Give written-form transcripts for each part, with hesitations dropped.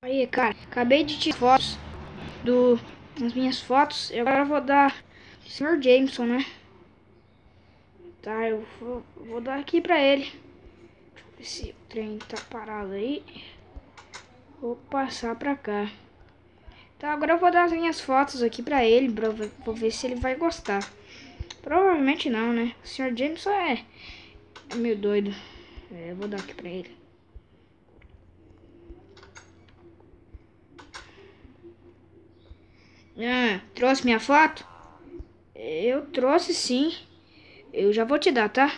Aí, cara, acabei de tirar fotos das minhas fotos. Eu agora vou dar pro Sr. Jameson, né? Tá, eu vou dar aqui pra ele. Deixa eu ver se o trem tá parado aí. Vou passar pra cá. Tá, agora eu vou dar as minhas fotos aqui pra ele, vou ver se ele vai gostar. Provavelmente não, né? O Sr. Jameson é meio doido. Eu vou dar aqui pra ele. Ah, trouxe minha foto? Eu trouxe sim. Eu já vou te dar, tá?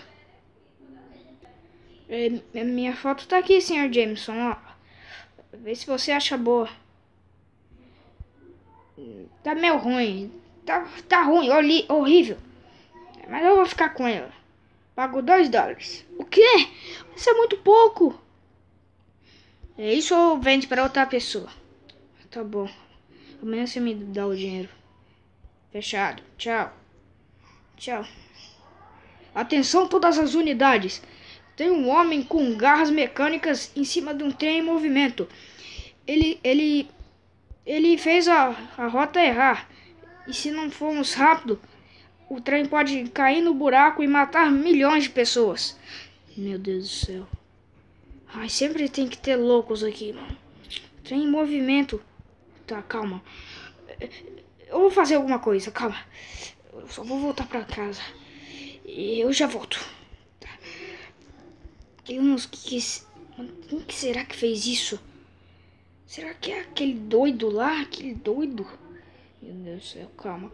Minha foto tá aqui, Sr. Jameson, ó. Vê se você acha boa. Tá meio ruim. Tá ruim, horrível. Mas eu vou ficar com ela. Pago $2. O quê? Isso é muito pouco. Isso ou vende pra outra pessoa? Tá bom. Amanhã você me dá o dinheiro. Fechado. Tchau. Tchau. Atenção todas as unidades. Tem um homem com garras mecânicas em cima de um trem em movimento. Ele fez a rota errar. E se não formos rápido, o trem pode cair no buraco e matar milhões de pessoas. Meu Deus do céu. Ai, sempre tem que ter loucos aqui, mano. Trem em movimento. Tá, calma. Eu vou fazer alguma coisa, calma. Eu só vou voltar pra casa. E eu já volto. Tá. Quem que será que fez isso? Será que é aquele doido lá? Aquele doido? Meu Deus do céu, calma.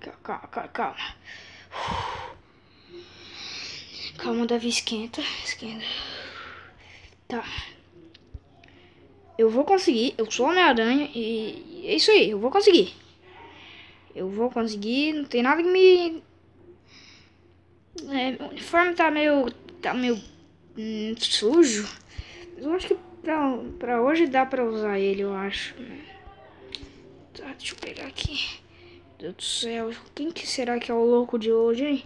Calma, Davi, esquenta. Tá. Eu vou conseguir, eu sou Homem-Aranha e é isso aí, eu vou conseguir. Não tem nada que me... o uniforme tá meio sujo. Mas eu acho que pra hoje dá pra usar ele, eu acho. Tá, deixa eu pegar aqui. Meu Deus do céu, quem que será que é o louco de hoje, hein?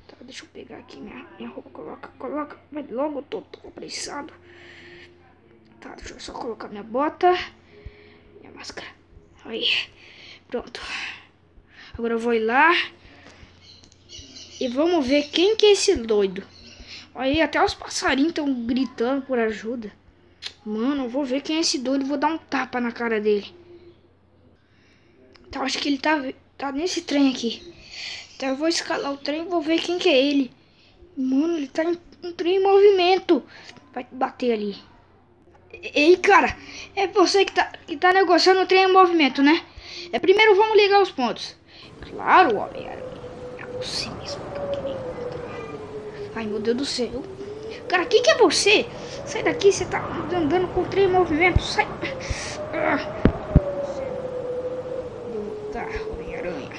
Tá, deixa eu pegar aqui minha roupa, coloca. Vai logo, eu tô apressado. Tá, deixa eu só colocar minha bota. Minha máscara. Aí, pronto. Agora eu vou ir lá. E vamos ver quem que é esse doido. Aí, até os passarinhos estão gritando por ajuda. Mano, eu vou ver quem é esse doido e vou dar um tapa na cara dele. Tá, acho que ele tá nesse trem aqui. Então eu vou escalar o trem e vou ver quem que é ele. Mano, ele tá em um trem em movimento. Vai bater ali. Ei, cara, é você que tá negociando o trem em movimento, né? Primeiro vamos ligar os pontos. Claro, Homem-Aranha. É você mesmo que eu queria encontrar. Ai, meu Deus do céu. Cara, quem que é você? Sai daqui, você tá andando com o trem em movimento. Sai. Tá, Homem-Aranha.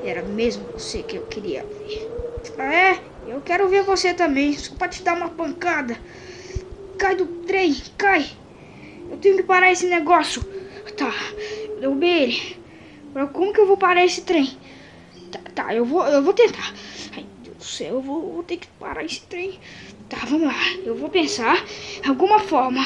Era mesmo você que eu queria ver. Ah, é? Eu quero ver você também. Só pra te dar uma pancada. Cai do trem, cai. Eu tenho que parar esse negócio. Tá, eu derrubei ele. Agora como que eu vou parar esse trem? Tá, eu vou tentar. Ai, Deus do céu, eu vou ter que parar esse trem. Tá, vamos lá. Eu vou pensar alguma forma.